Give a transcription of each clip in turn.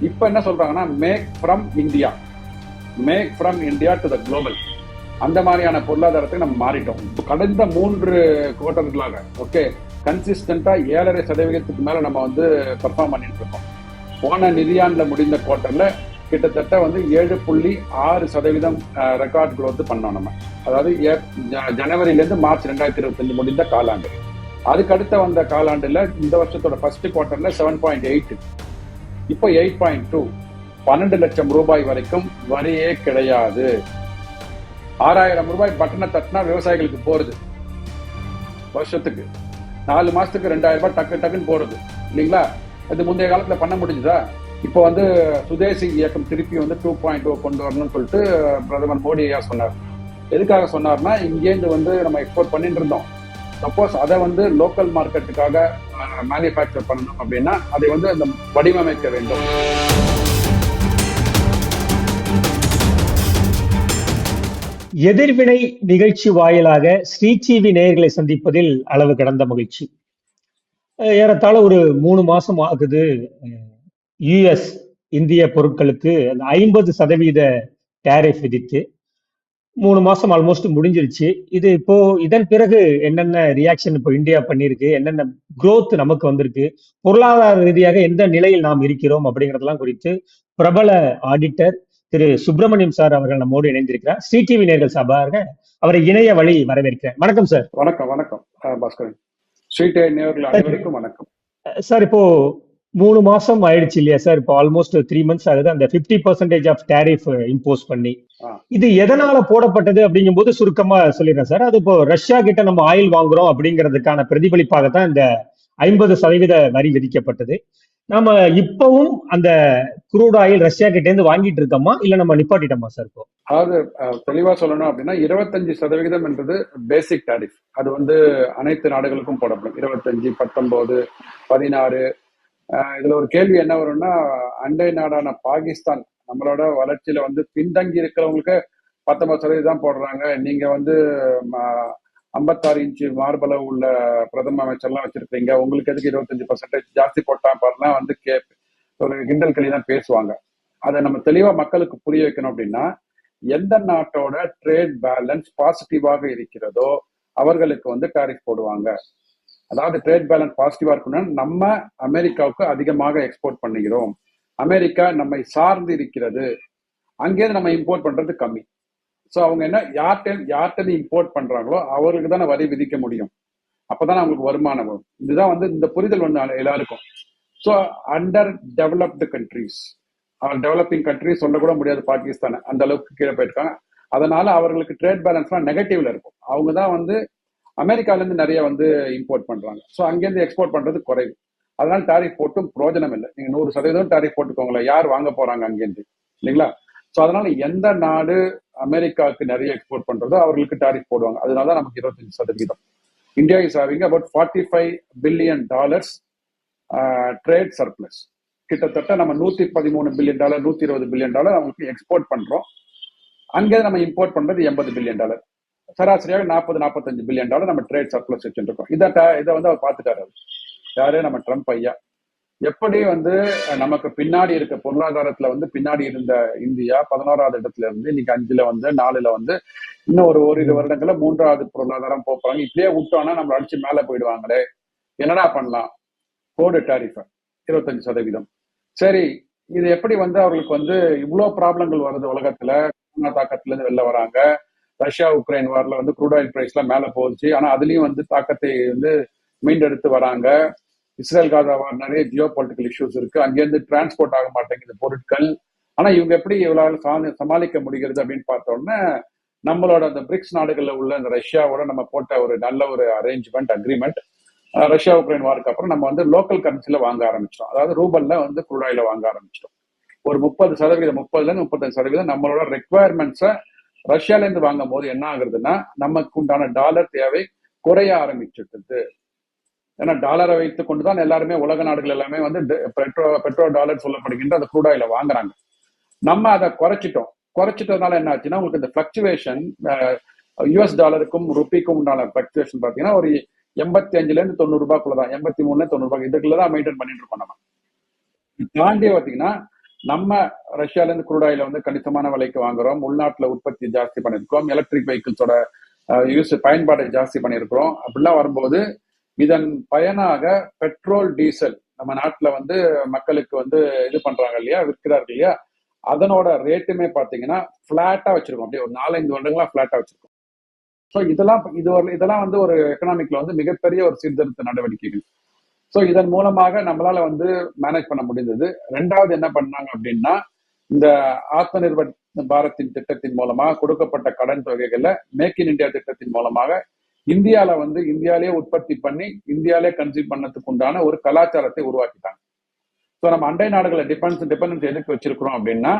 இப்ப என்ன சொல்றாங்கன்னா make from India, make from India to the global, அந்த மாதிரியான பொருளாதாரத்துக்கு நம்ம மாறிட்டோம். கடந்த 3 குவார்டர்களாக ஓகே கன்சிஸ்டண்டா 7.5% மேல நம்ம வந்து பெர்ஃபார்ம் பண்ணிட்டு இருக்கோம். போன நிதியாண்டுல முடிந்த குவார்டர்ல கிட்டத்தட்ட வந்து 7.6% ரெக்கார்ட் குரோத் பண்ணோம் நம்ம. அதாவது ஜனவரியிலிருந்து மார்ச் 2025 முடிந்த காலாண்டு. அதுக்கு அடுத்த வந்த காலாண்டுல இந்த வருஷத்தோட ஃபர்ஸ்ட் குவார்டர்ல 7.8, இப்போ 8.2, 12 லட்சம் ரூபாய் வரைக்கும் வரியே கிடையாது. 6,000 ரூபாய் பட்டனை தட்டினா விவசாயிகளுக்கு போறது, வருஷத்துக்கு 4 மாசத்துக்கு 2,000 ரூபாய் டக்கு டக்குன்னு போறது இல்லைங்களா? அது முந்தைய காலத்துல பண்ண முடிஞ்சுதா? இப்போ வந்து சுதேசி இயக்கம் திருப்பி வந்து 2.0 கொண்டு வரணும்னு சொல்லிட்டு பிரதமர் மோடி ஐயா சொன்னார். எதுக்காக சொன்னார்னா, இங்கேருந்து வந்து நம்ம எக்ஸ்போர்ட் பண்ணிட்டு இருந்தோம். சப்போஸ் அதை வந்து லோக்கல் மார்க்கெட்டுக்காக மேனுஃபேக்சர் பண்ணணும் அப்படின்னா அதை வந்து அந்த வடிவமைக்க வேண்டும். எதிர்வினை நிகழ்ச்சி வாயிலாக ஸ்ரீடிவி நேயர்களை சந்திப்பதில் அளவு கடந்த மகிழ்ச்சி. ஏறத்தாழ ஒரு 3 மாசம் ஆகுது யுஎஸ் இந்திய பொருட்களுக்கு 50% டேரிஃப் விதித்து. 3 மாசம் ஆல்மோஸ்ட் முடிஞ்சிருச்சு. இது இப்போ இதன் பிறகு என்னென்ன ரியாக்ஷன் இப்போ இந்தியா பண்ணிருக்கு, என்னென்ன growth நமக்கு வந்திருக்கு, பொருளாதார ரீதியாக எந்த நிலையில் நாம் இருக்கிறோம் அப்படிங்கிறதெல்லாம் குறித்து பிரபல ஆடிட்டர் திரு சுப்பிரமணியம் சார் அவர்கள் நம்மோடு இணைந்திருக்கிறார். ஸ்ரீடிவி நேர்கள் சார்பாக அவரை இணைய வழி வரவேற்கிறேன். வணக்கம் சார். வணக்கம் வணக்கம் பாஸ்கரன். ஸ்ரீடிவி நேயர்கள் அனைவருக்கும் வணக்கம் சார். இப்போ 3 மாசம் ஆயிடுச்சு இல்லையா சார்? இப்போ ஆல்மோஸ்ட் 3 months ஆகுது அந்த 50% ஆஃப் டேரிஃப் இம்போஸ் பண்ணி. இது எதனால போடப்பட்டது அப்படிங்கும் போது சுருக்கமா சொல்லிடுறேன் சார். அது இப்போ ரஷ்யா கிட்ட நம்ம ஆயில் வாங்குறோம் அப்படிங்கிறதுக்கான பிரதிபலிப்பாகத்தான் இந்த 50% வரி விதிக்கப்பட்டது. நாம இப்பவும் அந்த குரூட் ஆயில் ரஷ்யா கிட்ட இருந்து வாங்கிட்டு இருக்கோமா, இல்ல நம்ம நிப்பாட்டிட்டோமா சார்? இப்போ அதாவது தெளிவா சொல்லணும் அப்படின்னா 25% என்றது பேசிக் டாரிஃப். அது வந்து அனைத்து நாடுகளுக்கும் போடப்படும். 25, 19, 16. இதுல ஒரு கேள்வி என்ன வரும்னா, அண்டை நாடான பாகிஸ்தான் நம்மளோட வளர்ச்சியில வந்து பின்தங்கி இருக்கிறவங்களுக்கு 19% தான் போடுறாங்க. நீங்க வந்து 56 இன்ச்சு மார்பளவு உள்ள பிரதம அமைச்சர்லாம் வச்சிருக்கீங்க, உங்களுக்கு எதுக்கு 25% ஜாஸ்தி போட்டா பாருன்னா வந்து ஒரு கிண்டல் களி தான் பேசுவாங்க. அதை நம்ம தெளிவா மக்களுக்கு புரிய வைக்கணும் அப்படின்னா, எந்த நாட்டோட ட்ரேட் பேலன்ஸ் பாசிட்டிவாக இருக்கிறதோ அவர்களுக்கு வந்து டாரிஃப் போடுவாங்க. அதாவது ட்ரேட் பேலன்ஸ் பாசிட்டிவா இருக்கணும்னா, நம்ம அமெரிக்காவுக்கு அதிகமாக எக்ஸ்போர்ட் பண்ணுகிறோம், அமெரிக்கா நம்மை சார்ந்து இருக்கிறது, அங்கேருந்து நம்ம இம்போர்ட் பண்றது கம்மி. ஸோ அவங்க என்ன யார்கிட்ட இம்போர்ட் பண்றாங்களோ அவருக்கு தானே வரி விதிக்க முடியும். அப்பதானே அவங்களுக்கு வருமானம் வரும். இதுதான் வந்து இந்த புரிதல் வந்து எல்லாருக்கும். So under developed countries, developing countries சொல்லக்கூட முடியாது பாகிஸ்தான், அந்த அளவுக்கு கீழே போயிருக்காங்க. அதனால அவர்களுக்கு ட்ரேட் பேலன்ஸ்லாம் நெகட்டிவ்ல இருக்கும். அவங்க தான் வந்து அமெரிக்கால இருந்து நிறைய வந்து இம்போர்ட் பண்றாங்க. ஸோ அங்கேருந்து எக்ஸ்போர்ட் பண்றது குறைவு. அதனால டாரிஃப் போட்டும் பிரயோஜனம் இல்லை. நீங்க 100% டாரிஃப் போட்டுக்கோங்களேன், யார் வாங்க போறாங்க அங்கேருந்து இல்லைங்களா? ஸோ அதனால எந்த நாடு அமெரிக்காவுக்கு நிறைய எக்ஸ்போர்ட் பண்றதோ அவர்களுக்கு டாரிஃப் போடுவாங்க. அதனால நமக்கு 25%. India is having about $45 billion trade surplus. கிட்டத்தட்ட நம்ம $113 பில்லியன் $120 பில்லியன் அவங்களுக்கு எக்ஸ்போர்ட் பண்றோம். அங்கே நம்ம இம்போர்ட் பண்றது $80 பில்லியன். சராசரியாக $40-45 பில்லியன் நம்ம ட்ரேட் சர்ப்ளஸ் வச்சுருக்கோம். இதை வந்து அவர் பார்த்துட்டாரு. யாரு? நம்ம ட்ரம்ப் ஐயா. எப்படி வந்து நமக்கு பின்னாடி இருக்க பொருளாதாரத்துல வந்து பின்னாடி இருந்த இந்தியா 11வது இடத்துல இருந்து இன்னைக்கு 5ல வந்து 4ல வந்து இன்னும் ஒரு 1-2 வருடங்கள்ல 3வது பொருளாதாரம் போறாங்க. இப்படியே விட்டோம்னா நம்ம அடிச்சு மேல போயிடுவாங்களே, என்னடா பண்ணலாம்? போடு டாரிஃப் 25%. சரி, இது எப்படி வந்து அவர்களுக்கு வந்து இவ்வளவு ப்ராப்ளங்கள் வருது உலகத்துல? கொரோனா தாக்கத்துல இருந்து வெளில வராங்க. ரஷ்யா உக்ரைன் வார்ல வந்து க்ரூட் ஆயில் பிரைஸ் எல்லாம் மேல போச்சு. ஆனா அதுலயும் வந்து தாக்கத்தை வந்து மீண்டெடுத்து வராங்க. இஸ்ரேல் காசா வார் நிறைய ஜியோ பொலிட்டிக்கல் இஷ்யூஸ் இருக்கு. அங்கேருந்து டிரான்ஸ்போர்ட் ஆக மாட்டேங்குது பொருட்கள். ஆனா இவங்க எப்படி இவ்வளவு சமாளிக்க முடிகிறது அப்படின்னு பார்த்தோம்னா, நம்மளோட அந்த பிரிக்ஸ் நாடுகள்ல உள்ள இந்த ரஷ்யாவோட நம்ம போட்ட ஒரு நல்ல ஒரு அக்ரிமெண்ட். ரஷ்யா உக்ரைன் வாருக்கு அப்புறம் நம்ம வந்து லோக்கல் கரன்சில வாங்க ஆரம்பிச்சிட்டோம். அதாவது ரூபல்ல வந்து க்ரூட் ஆயில வாங்க ஆரம்பிச்சிட்டோம். ஒரு 30% நம்மளோட ரெக்குவயர்மெண்ட்ஸை ரஷ்யால இருந்து வாங்கும் போது என்ன ஆகுறதுன்னா, நமக்கு உண்டான டாலர் தேவை குறைய ஆரம்பிச்சுட்டு. ஏன்னா டாலரை வைத்துக் கொண்டுதான் எல்லாருமே உலக நாடுகள் எல்லாமே வந்து பெட்ரோ டாலர் சொல்லப்படுகின்ற அந்த க்ரூட் ஆயில வாங்குறாங்க. நம்ம அதை குறைச்சிட்டதுனால என்ன ஆச்சுன்னா, உங்களுக்கு இந்த பிளக்சுவேஷன் யூஎஸ் டாலருக்கும் ருப்பிக்கும் உண்டான பிளக்சுவேஷன் பாத்தீங்கன்னா ஒரு 85 to 90 ரூபாய்க்குள்ளதான், 83 to 90 ரூபாய் இதுக்குள்ளதான் மெயின்டைன் பண்ணிட்டு இருக்கோம். நம்ம தாண்டி பாத்தீங்கன்னா நம்ம ரஷ்யால இருந்து குரூட் ஆயில வந்து கணிசமான விலைக்கு வாங்குறோம். உள்நாட்டுல உற்பத்தி ஜாஸ்தி பண்ணிருக்கோம். எலக்ட்ரிக் வெஹிக்கிள்ஸோட யூஸ் பயன்பாடு ஜாஸ்தி பண்ணியிருக்கிறோம். அப்படிலாம் வரும்போது இதன் பயனாக பெட்ரோல் டீசல் நம்ம நாட்டுல வந்து மக்களுக்கு வந்து இது பண்றாங்க இல்லையா, விற்கிறார்கள் இல்லையா, அதனோட ரேட்டுமே பாத்தீங்கன்னா பிளாட்டா வச்சிருக்கோம். அப்படியே ஒரு 4-5 வருடங்களா பிளாட்டா வச்சிருக்கோம். ஸோ இதெல்லாம் வந்து ஒரு எக்கனாமிக்ல வந்து மிகப்பெரிய ஒரு சீர்திருத்த நடவடிக்கைகள். ஸோ இதன் மூலமாக நம்மளால வந்து மேனேஜ் பண்ண முடிந்தது. ரெண்டாவது என்ன பண்ணாங்க அப்படின்னா, இந்த ஆத்ம நிர்பர் பாரத்தின் திட்டத்தின் மூலமாக கொடுக்கப்பட்ட கடன் தொகைகள்ல மேக் இன் இந்தியா திட்டத்தின் மூலமாக இந்தியால வந்து இந்தியாலேயே உற்பத்தி பண்ணி இந்தியாலே கன்சியூம் பண்ணதுக்கு உண்டான ஒரு கலாச்சாரத்தை உருவாக்கிட்டாங்க. ஸோ நம்ம அண்டை நாடுகளை டிபெண்டன்ஸ் எதுக்கு வச்சிருக்கிறோம் அப்படின்னா,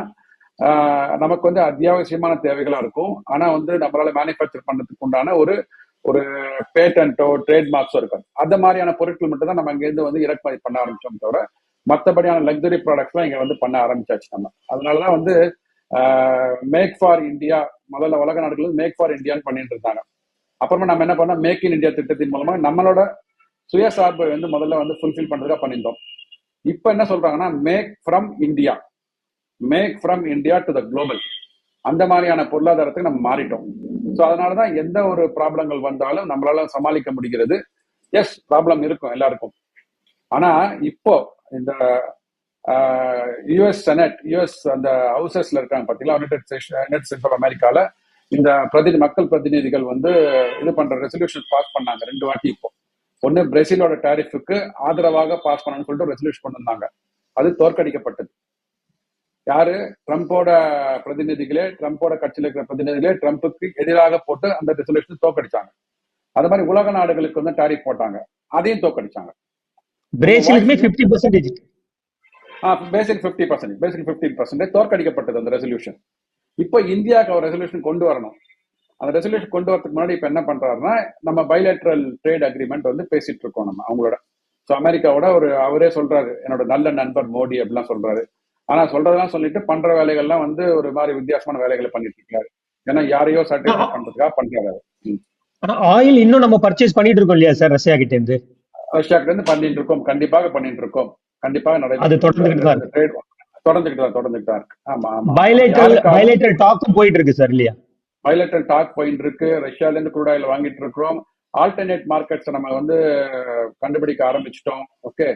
நமக்கு வந்து அத்தியாவசியமான தேவைகளா இருக்கும். ஆனா வந்து நம்மளால மேனுஃபேக்சர் பண்ணதுக்கு உண்டான ஒரு ஒரு பேட்டன்ட்டோ ட்ரேட்மார்க்ஸோ இருக்காது. அந்த மாதிரியான பொருட்கள் மட்டும் தான் நம்ம இங்கேருந்து வந்து இறக்குமதி பண்ண ஆரம்பிச்சோம் தவிர மற்றபடியான லக்ஸரி ப்ராடக்ட்ஸ்லாம் இங்க வந்து பண்ண ஆரம்பிச்சாச்சு நம்ம. அதனாலதான் வந்து மேக் ஃபார் இந்தியா முதல்ல உலக நாடுகள் மேக் ஃபார் இந்தியான்னு பண்ணிட்டு இருந்தாங்க. அப்புறமா நம்ம என்ன பண்ணோம், மேக் இன் இந்தியா திட்டத்தின் மூலமா நம்மளோட சுயசார்பை வந்து முதல்ல வந்து ஃபுல்ஃபில் பண்றதுக்காக பண்ணியிருந்தோம். இப்ப என்ன சொல்றாங்கன்னா make from India, make from India to the global, அந்த மாதிரியான பொருளாதாரத்துக்கு நம்ம மாறிட்டோம். ஸோ அதனாலதான் எந்த ஒரு ப்ராப்ளங்கள் வந்தாலும் நம்மளால சமாளிக்க முடிகிறது. எஸ், ப்ராப்ளம் இருக்கும் எல்லாருக்கும். ஆனா இப்போ இந்த யுஎஸ் செனட், யுஎஸ் அந்த ஹவுசஸ்ல இருக்காங்க பாத்தீங்களா, யுனைடெட் ஸ்டேட்ஸ் ஆஃப் அமெரிக்கால இந்த மக்கள் பிரதிநிதிகள் வந்து இது பண்ற ரெசல்யூஷன் பாஸ் பண்ணாங்க 2 வாட்டி. இப்போ ஒன்னு பிரேசிலோட டாரிஃபுக்கு ஆதரவாக பாஸ் பண்ணணும்னு சொல்லிட்டு ரெசல்யூஷன் கொண்டு வந்தாங்க. அது தோற்கடிக்கப்பட்டது. யாரு? ட்ரம்போட பிரதிநிதிகளே, ட்ரம்போட கட்சியில் இருக்கிற பிரதிநிதிகளே ட்ரம்புக்கு எதிராக போட்டு அந்த ரெசல்யூஷன் தோற்கடிச்சாங்க. அது மாதிரி உலக நாடுகளுக்கு வந்து டாரிஃப் போட்டாங்க, அதையும் தோற்கடிச்சாங்க. பிரேசிலுக்குமே 50%. பேசிக் 50% தோற்கடிக்கப்பட்டது அந்த ரெசல்யூஷன். இப்போ இந்தியாவுக்கு ஒரு ரெசல்யூஷன் கொண்டு வரணும். அந்த ரெசல்யூஷன் கொண்டு வரதுக்கு முன்னாடி இப்ப என்ன பண்றாருன்னா, நம்ம பைலேட்ரல் ட்ரேட் அக்ரிமெண்ட் வந்து பேசிட்டு இருக்கோம் நம்ம அவங்களோட. ஸோ அமெரிக்காவோட அவரே சொல்றாரு, என்னோட நல்ல நண்பர் மோடி அப்படிலாம் சொல்றாரு. ஆனா சொல்றதெல்லாம் சொல்லிட்டு பண்ற வேலைகள்லாம் வந்து ஒரு மாதிரி வித்தியாசமான வேலைகளை பண்ணிட்டு இருக்காரு. ஏன்னா யாரையோ சாட்டிஸ்ஃபை பண்றதுக்காக பண்றாரு. ஆயில் இன்னும் நம்ம பர்ச்சேஸ் பண்ணிட்டு இருக்கோம் இல்லையா சார், ரஷ்யா கிட்ட இருந்து? ரஷ்யா கிட்ட இருந்து பண்ணிட்டு இருக்கோம், கண்டிப்பாக பண்ணிட்டு இருக்கோம், கண்டிப்பாக அது தொடர்ந்துகிட்டு தான் இருக்கு. தொடர்ந்துகிட்டு தான் இருக்கு. ஆமா ஆமா, பைலேட்டரல் டாக்கும் போயிட்டு இருக்கு சார் இல்லையா? பைலேட்டரல் டாக் போயிட்டு இருக்கு. ரஷ்யால இருந்து குரூட் ஆயில் வாங்கிட்டு இருக்கிறோம். ஆல்டர்னேட் மார்க்கெட்ஸ் நம்ம வந்து கண்டுபிடிக்க ஆரம்பிச்சிட்டோம். ஓகே,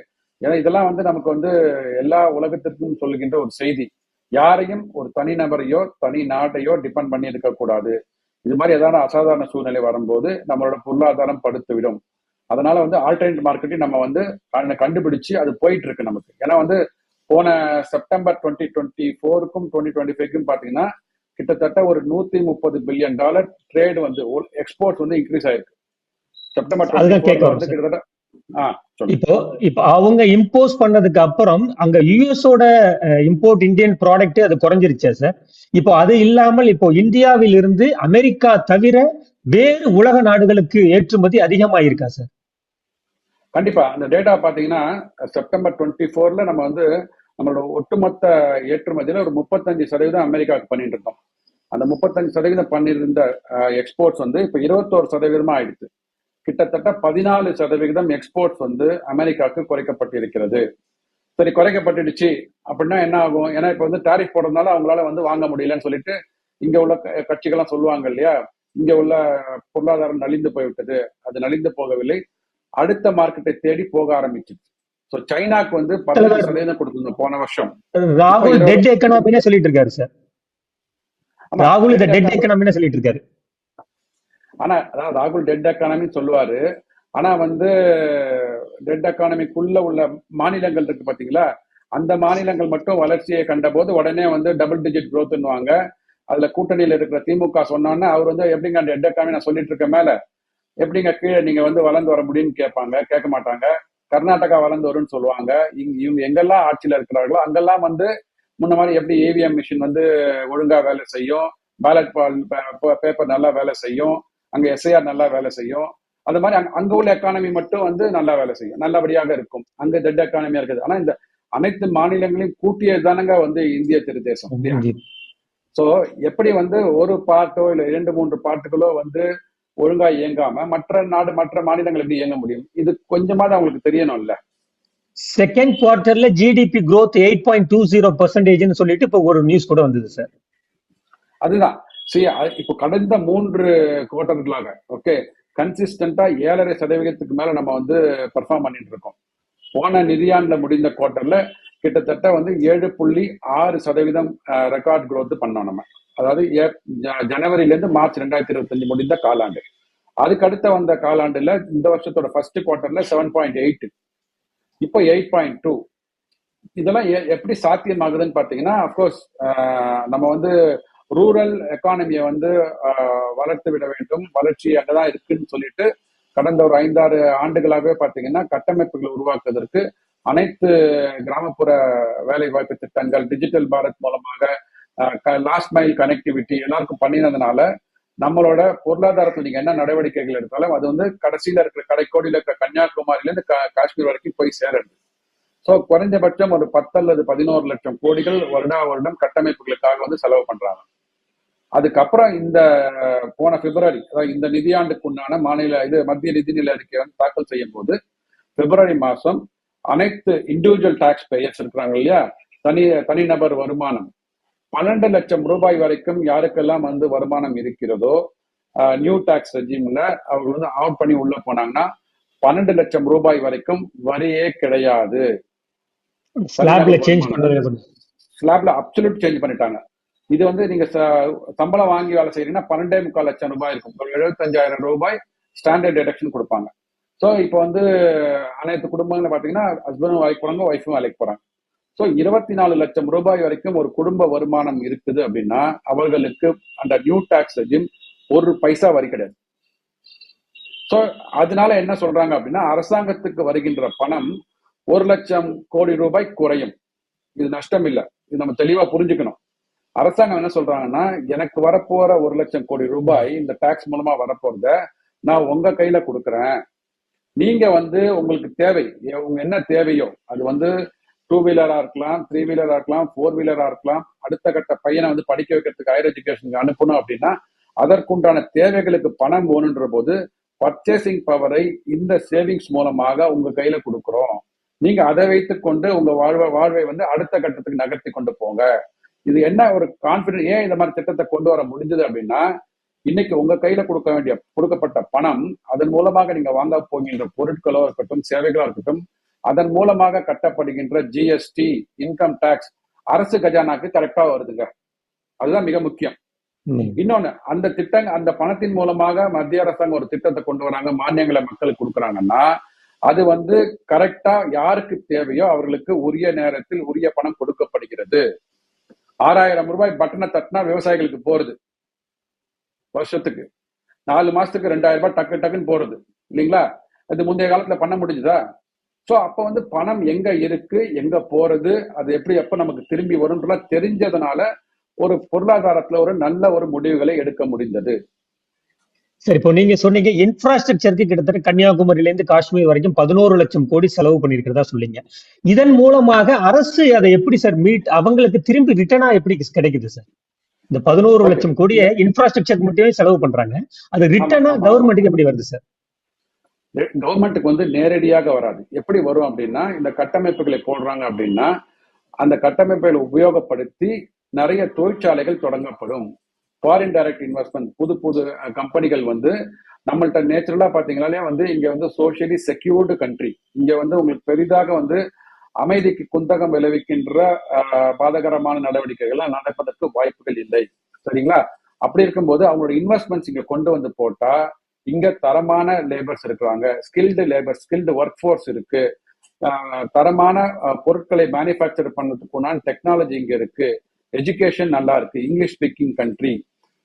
ஏன்னா இதெல்லாம் வந்து நமக்கு வந்து எல்லா உலகத்திற்கும் சொல்லுகின்ற ஒரு செய்தி. யாரையும் ஒரு தனிநபரையோ தனி நாட்டையோ டிபெண்ட் பண்ணி இருக்க கூடாது. இது மாதிரி ஏதாவது அசாதாரண சூழ்நிலை வரும்போது நம்மளோட பொருளாதாரம் படுத்துவிடும். அதனால வந்து ஆல்டர்னேட் மார்க்கெட்டையும் நம்ம வந்து கண்டுபிடிச்சு அது போயிட்டு இருக்கு நமக்கு. ஏன்னா வந்து போன செப்டம்பர் 2024க்கும் 2025க்கும் பாத்தீங்கன்னா கிட்டத்தட்ட ஒரு $130 பில்லியன் ட்ரேட் வந்து எக்ஸ்போர்ட்ஸ் வந்து இன்க்ரீஸ் ஆயிருக்கு. செப்டம்பர் 24 வந்து கிட்டத்தட்ட இப்போ அவங்க இம்போஸ் பண்ணதுக்கு அப்புறம் அங்க யூஎஸோட இம்போர்ட் இந்தியன் ப்ராடக்ட் அது குறைஞ்சிருச்சா சார்? இப்போ அது இல்லாமல் இப்போ இந்தியாவில் இருந்து அமெரிக்கா தவிர வேறு உலக நாடுகளுக்கு ஏற்றுமதி அதிகமாயிருக்கா சார்? கண்டிப்பா. அந்த டேட்டா பாத்தீங்கன்னா செப்டம்பர் 24ல நம்ம வந்து நம்மளோட ஒட்டுமொத்த ஏற்றுமதியில ஒரு 35% அமெரிக்காவுக்கு பண்ணிட்டு இருக்கோம். அந்த 35% பண்ணியிருந்த எக்ஸ்போர்ட்ஸ் வந்து இப்ப 21% ஆயிடுச்சு. கிட்டத்தட்ட 14% எக்ஸ்போர்ட்ஸ் வந்து அமெரிக்காவுக்கு குறைக்கப்பட்டிருக்கிறது. சரி, குறைக்கப்பட்டுடுச்சு அப்படின்னா என்ன ஆகும்? ஏன்னா இப்ப வந்து டாரிஃப் போடுறதுனால அவங்களால வந்து வாங்க முடியலன்னு சொல்லிட்டு இங்க உள்ள கட்சிகள்லாம் சொல்லுவாங்க இல்லையா, இங்க உள்ள பொருளாதாரம் நலிந்து போய்விட்டது. அது நலிந்து போகவில்லை, அடுத்த மார்க்கெட்டை தேடி போக ஆரம்பிச்சு. ஸோ சைனாக்கு வந்து 15% கொடுத்துருந்தோம் போன வருஷம். ராகுல் டெட் எக்கனாமினே சொல்லிட்டு இருக்காரு சார். ராகுல் டெட் எக்கனாமினே சொல்லிட்டு இருக்காரு. ஆனா அதாவது ராகுல் டெட் எக்கானமி சொல்லுவாரு. ஆனா வந்து டெட் எக்கானமிக்குள்ள உள்ள மாநிலங்கள் இருக்கு பாத்தீங்களா, அந்த மாநிலங்கள் மட்டும் வளர்ச்சியை கண்ட போது உடனே வந்து டபுள் டிஜிட் க்ரோத்னுவாங்க. அதுல கூட்டணியில இருக்கிற திமுக சொன்னோன்னா அவர் வந்து எப்படிங்க டெட் எக்கானமி நான் சொல்லிட்டு இருக்க மேல எப்படிங்க கீழே நீங்க வந்து வளர்ந்து வர முடியும்னு கேட்பாங்க. கேட்க மாட்டாங்க. கர்நாடகா வளர்ந்து வரும்னு சொல்லுவாங்க. இவங்க எங்கெல்லாம் ஆட்சியில இருக்கிறார்களோ அங்கெல்லாம் வந்து முன்ன மாதிரி எப்படி ஏவிஎம் மிஷின் வந்து ஒழுங்கா வேலை செய்யும், பேலட் பேப்பர் நல்லா வேலை செய்யும், அங்க எஸ்ஐஆர் நல்லா வேலை செய்யும், அது மாதிரி அங்க உள்ள எக்கானமி மட்டும் வந்து நல்லா வேலை செய்யும், நல்லபடியாக இருக்கும். அங்க டெட் எக்கானமியா இருக்குது. ஆனா இந்த அனைத்து மாநிலங்களையும் கூட்டியது தானங்க வந்து இந்திய திருதேசம். சோ எப்படி வந்து ஒரு பார்ட்டோ இல்ல 2-3 பார்ட்டுகளோ வந்து ஒழுங்கா இயங்காம மற்ற மாநிலங்கள் எப்படி இயங்க முடியும்? இது கொஞ்சமாவது அவங்களுக்கு தெரியணும் இல்ல. செகண்ட் குவார்டர்ல ஜிடிபி growth 8.20% சொல்லிட்டு இப்போ ஒரு நியூஸ் கூட வந்தது சார். அதுதான் சரி. இப்போ கடந்த 3 குவார்டர்களாக ஓகே கன்சிஸ்டண்டா 7.5% மேல நம்ம வந்து பெர்ஃபார்ம் பண்ணிட்டு இருக்கோம். போன நிதியாண்டுல முடிந்த குவார்டர்ல கிட்டத்தட்ட வந்து 7.6% ரெக்கார்ட் growth பண்ணோம் நம்ம. அதாவது ஜனவரில இருந்து மார்ச் 2025 முடிந்த காலாண்டு. அதுக்கு அடுத்த வந்த காலாண்டுல இந்த வருஷத்தோட ஃபர்ஸ்ட் குவார்டர்ல 7.8, இப்போ 8.2. இதெல்லாம் எப்படி சாத்தியமாகுதுன்னு பாத்தீங்கன்னா அப்கோர்ஸ் நம்ம வந்து ரூரல் எக்கானமியை வந்து வளர்த்து விட வேண்டும், வளர்ச்சி அங்கதான் இருக்குன்னு சொல்லிட்டு கடந்த ஒரு 5-6 ஆண்டுகளாகவே பாத்தீங்கன்னா கட்டமைப்புகளை உருவாக்குவதற்கு அனைத்து கிராமப்புற வேலை வாய்ப்பு திட்டங்கள், டிஜிட்டல் பாரத் மூலமாக லாஸ்ட் மைல் கனெக்டிவிட்டி எல்லாருக்கும் பண்ணினதுனால நம்மளோட பொருளாதாரத்தில் நீங்க என்ன நடவடிக்கைகள் எடுத்தாலும் அது வந்து கடைசியில இருக்கிற கடைக்கோடியில இருக்கிற கன்னியாகுமரியில இருந்து காஷ்மீர் வரைக்கும் போய் சேருது. ஸோ குறைஞ்சபட்சம் ஒரு 10 அல்லது 11 லட்சம் கோடிகள் வருடம் கட்டமைப்புகளுக்காக வந்து செலவு பண்றாங்க. அதுக்கப்புறம் இந்த போன பிப்ரவரி, அதாவது இந்த நிதியாண்டுக்கு உண்டான மத்திய நிதிநிலை அறிக்கை வந்து தாக்கல் செய்யும் போது பிப்ரவரி மாசம் அனைத்து இண்டிவிஜுவல் டாக்ஸ் பேயர்ஸ் இருக்கிறாங்க இல்லையா, தனிநபர் வருமானம் 12 லட்சம் ரூபாய் வரைக்கும் யாருக்கெல்லாம் வந்து வருமானம் இருக்கிறதோ நியூ டாக்ஸ் ரெஜிம்ல அவங்க வந்து அவுட் பண்ணி உள்ள போனாங்கன்னா 12 லட்சம் ரூபாய் வரைக்கும் வரியே கிடையாது. ஸ்லாப்ல அப்சல்யூட் சேஞ்ச் பண்ணிட்டாங்க. இது வந்து நீங்க சம்பளம் வாங்கி வேலை செய்யறீங்கன்னா 12.25 லட்சம் ரூபாய் இருக்கும், 75,000 ரூபாய் ஸ்டாண்டர்ட் டிடக்ஷன் கொடுப்பாங்க. ஸோ இப்போ வந்து அனைத்து குடும்பங்களும் பாத்தீங்கன்னா ஹஸ்பண்டும் வேலைக்கு போறாங்க, ஒய்ஃபும் வேலைக்கு போறாங்க. ஸோ 24 லட்சம் ரூபாய் வரைக்கும் ஒரு குடும்ப வருமானம் இருக்குது அப்படின்னா அவர்களுக்கு அந்த நியூ டாக்ஸ் ரெஜிம் ஒரு பைசா வரி கிடையாது. ஸோ அதனால என்ன சொல்றாங்க அப்படின்னா அரசாங்கத்துக்கு வருகின்ற பணம் 1 லட்சம் கோடி ரூபாய் குறையும். இது நஷ்டம் இல்லை, இது நம்ம தெளிவா புரிஞ்சுக்கணும். அரசாங்கம் என்ன சொல்றாங்கன்னா எனக்கு வரப்போற 1 லட்சம் கோடி ரூபாய் இந்த டாக்ஸ் மூலமா வரப்போறத நான் உங்க கையில கொடுக்குறேன். நீங்க வந்து உங்களுக்கு தேவை என்ன தேவையோ அது வந்து 2 வீலரா இருக்கலாம், 3 வீலரா இருக்கலாம், 4 வீலரா இருக்கலாம், அடுத்த கட்ட பையனை வந்து படிக்க வைக்கிறதுக்கு ஹையர் எஜுகேஷனுக்கு அனுப்பணும் அப்படின்னா அதற்குண்டான தேவைகளுக்கு பணம் வேணுன்ற போது பர்ச்சேசிங் பவரை இந்த சேவிங்ஸ் மூலமாக உங்க கையில கொடுக்குறோம். நீங்க அதை வைத்துக் கொண்டு உங்க வாழ்வை வந்து அடுத்த கட்டத்துக்கு நகர்த்தி கொண்டு போங்க. இது என்ன ஒரு கான்பிடன்ஸ், ஏன் இந்த மாதிரி திட்டத்தை கொண்டு வர முடிஞ்சது அப்படின்னா இன்னைக்கு உங்க கையில கொடுக்கப்பட்ட பணம் அதன் மூலமாக நீங்க வாங்க போகின்ற பொருட்களோ இருக்கட்டும், சேவைகளோ இருக்கட்டும், அதன் மூலமாக கட்டப்படுகின்ற ஜிஎஸ்டி, இன்கம் டாக்ஸ் அரசு கஜானாக்கு கரெக்டா வருதுங்க. அதுதான் மிக முக்கியம். இன்னொன்னு அந்த பணத்தின் மூலமாக மத்திய அரசாங்கம் ஒரு திட்டத்தை கொண்டு வராங்க, மானியங்களை மக்களுக்கு கொடுக்குறாங்கன்னா அது வந்து கரெக்டா யாருக்கு தேவையோ அவர்களுக்கு உரிய நேரத்தில் உரிய பணம் கொடுக்கப்படுகிறது. 6,000 ரூபாய் பட்டனை தட்டினா விவசாயிகளுக்கு போறது, வருஷத்துக்கு 4 மாசத்துக்கு 2,000 ரூபாய் டக்குன்னு போறது இல்லைங்களா? அது முந்தைய காலத்துல பண்ண முடிஞ்சுதா? சோ அப்ப வந்து பணம் எங்க இருக்கு, எங்க போறது, அது எப்ப நமக்கு திரும்பி வரும்ன்றத தெரிஞ்சதுனால ஒரு பொருளாதாரத்துல ஒரு நல்ல ஒரு முடிவுகளை எடுக்க முடிந்தது. சரி, இப்போ நீங்க சொன்னீங்க இன்ஃப்ராஸ்ட்ரக்சருக்கு கிட்டத்தட்ட கன்னியாகுமரியில இருந்து காஷ்மீர் வரைக்கும் 11 லட்சம் கோடி செலவு பண்ணிருக்கிறதா சொல்லிங்க. இதன் மூலமாக அரசு அதை எப்படி சார் அவங்களுக்கு திரும்பி ரிட்டர்னா எப்படி கிடைக்குது சார்? இந்த 11 லட்சம் கோடியை இன்ஃப்ராஸ்ட்ரக்சர் மட்டுமே செலவு பண்றாங்க, அது ரிட்டர்னா கவர்மெண்ட்டுக்கு எப்படி வருது சார்? கவர்மெண்ட்டுக்கு வந்து நேரடியாக வராது. எப்படி வரும் அப்படின்னா இந்த கட்டமைப்புகளை போடுறாங்க அப்படின்னா அந்த கட்டமைப்புகளை உபயோகப்படுத்தி நிறைய தொழிற்சாலைகள் தொடங்கப்படும். ஃபாரின் டைரக்ட் இன்வெஸ்ட்மெண்ட், புது கம்பெனிகள் வந்து நம்மள்ட்ட நேச்சுரலா பாத்தீங்கன்னாலே வந்து இங்க வந்து சோசியலி செக்யூர்டு கண்ட்ரி. இங்க வந்து உங்களுக்கு பெரிதாக வந்து அமைதிக்கு குந்தகம் விளைவிக்கின்ற பாதகரமான நடவடிக்கைகள்லாம் நடப்பதற்கு வாய்ப்புகள் இல்லை. சரிங்களா? அப்படி இருக்கும்போது அவங்களோட இன்வெஸ்ட்மெண்ட்ஸ் இங்க கொண்டு வந்து போட்டா இங்க தரமான லேபர்ஸ் இருக்கிறாங்க, ஸ்கில்டு ஒர்க் ஃபோர்ஸ் இருக்கு, தரமான பொருட்களை மேனுஃபேக்சர் பண்ணதுக்குனான டெக்னாலஜி இங்க இருக்கு, எஜுகேஷன் நல்லா இருக்கு, இங்கிலீஷ் ஸ்பீக்கிங் கண்ட்ரி.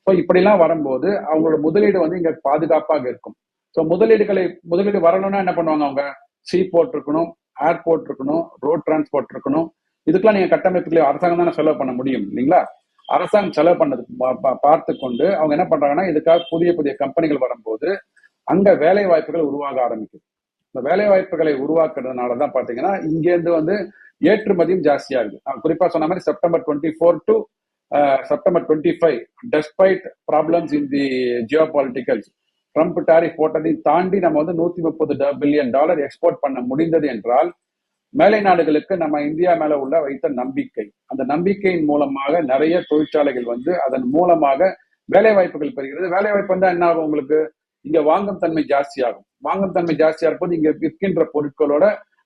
ஸோ இப்படிலாம் வரும்போது அவங்களோட முதலீடு வந்து இங்க பாதுகாப்பாக இருக்கும். ஸோ முதலீடு வரணும்னா என்ன பண்ணுவாங்க, அவங்க சீ போர்ட் இருக்கணும், ஏர்போர்ட் இருக்கணும், ரோட் டிரான்ஸ்போர்ட் இருக்கணும். இதுக்கெல்லாம் நீங்க கட்டமைப்புகளை அரசாங்கம் தானே செலவு பண்ண முடியும் இல்லைங்களா? அரசாங்கம் செலவு பண்ணது பார்த்து கொண்டு அவங்க என்ன பண்றாங்கன்னா இதுக்காக புதிய கம்பெனிகள் வரும்போது அங்க வேலை வாய்ப்புகள் உருவாக ஆரம்பிக்கும். இந்த வேலை வாய்ப்புகளை உருவாக்குறதுனாலதான் பாத்தீங்கன்னா இங்கேருந்து வந்து ஏற்றுமதியும் ஜாஸ்தியா இருக்கு. நான் குறிப்பா சொன்ன மாதிரி September 24 to September 25 despite problems in the geopolitics, Trump tariff போட்டதை தாண்டி நம்ம வந்து $130 பில்லியன் எக்ஸ்போர்ட் பண்ண முடிந்தது என்றால் மேலை நாடுகளுக்கு நம்ம இந்தியா மேல உள்ள வைத்த நம்பிக்கை, அந்த நம்பிக்கையின் மூலமாக நிறைய தொழிற்சாலைகள் வந்து அதன் மூலமாக வேலை வாய்ப்புகள் பெறுகிறது. வேலை வாய்ப்பு வந்தா என்ன ஆகும்? உங்களுக்கு இங்க வாங்கும் தன்மை ஜாஸ்தியாகும். வாங்கும் தன்மை ஜாஸ்தியா இருப்போது இங்க விற்கின்ற பொருட்களோட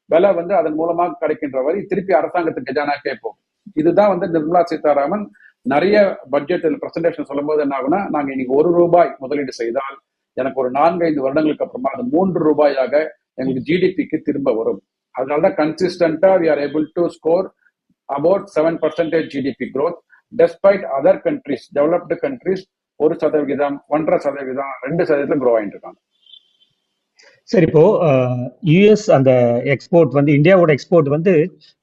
விலை வந்து அதன் மூலமாக கிடைக்கின்ற வரி திருப்பி அரசாங்கத்துக்கு கஜானாக்கே போகும். இதுதான் வந்து நிர்மலா சீதாராமன் நிறைய பட்ஜெட் பிரசன்டேஷன் சொல்லும் போது என்ன ஆகுனா, நாங்க இன்னைக்கு ₹1 முதலீடு செய்தால் எனக்கு ஒரு 4-5 வருடங்களுக்கு அப்புறமா அது ₹3 எங்களுக்கு ஜிடிபிக்கு திரும்ப வரும். அதனாலதான் கன்சிஸ்டன்டா we are able to score about 7% GDP growth despite other countries, developed countries 1%, 1.5%, 2% grow ஆயிட்டு இருக்காங்க. சரி, இப்போ யுஎஸ் அந்த எக்ஸ்போர்ட் வந்து இந்தியாவோட எக்ஸ்போர்ட் வந்து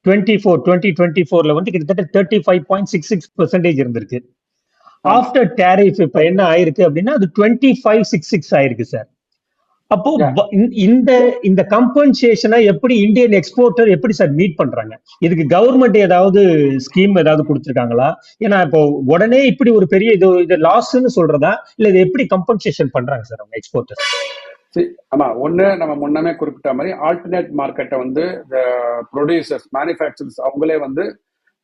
2024ல வந்து கிட்டத்தட்ட 35.66% இருந்திருக்கு. ஆமா. ஆஃப்டர் டேரிஃப் இப்ப என்ன ஆயிருக்கு அப்படின்னா அது 2566 ஆயிருக்கு சார். அப்போ Yeah. இந்த கம்பன்சேஷனை எப்படி இந்தியன் எக்ஸ்போர்ட்டர் எப்படி சார் மீட் பண்றாங்க? இதுக்கு கவர்மெண்ட் ஏதாவது ஸ்கீம் ஏதாவது கொடுத்திருக்காங்களா? ஏன்னா இப்போ உடனே இப்படி ஒரு பெரிய இது லாஸ்ன்னு சொல்றதா இல்ல இது எப்படி கம்பன்சேஷன் பண்றாங்க சார் அவங்க எக்ஸ்போர்ட்டர்? ஆமா, ஒண்ணு நம்ம முன்னமே குறிப்பிட்ட மாதிரி ஆல்டர்னேட் மார்க்கெட்டை வந்து ப்ரொடியூசர்ஸ், மேனுஃபேக்சரர்ஸ் அவங்களே வந்து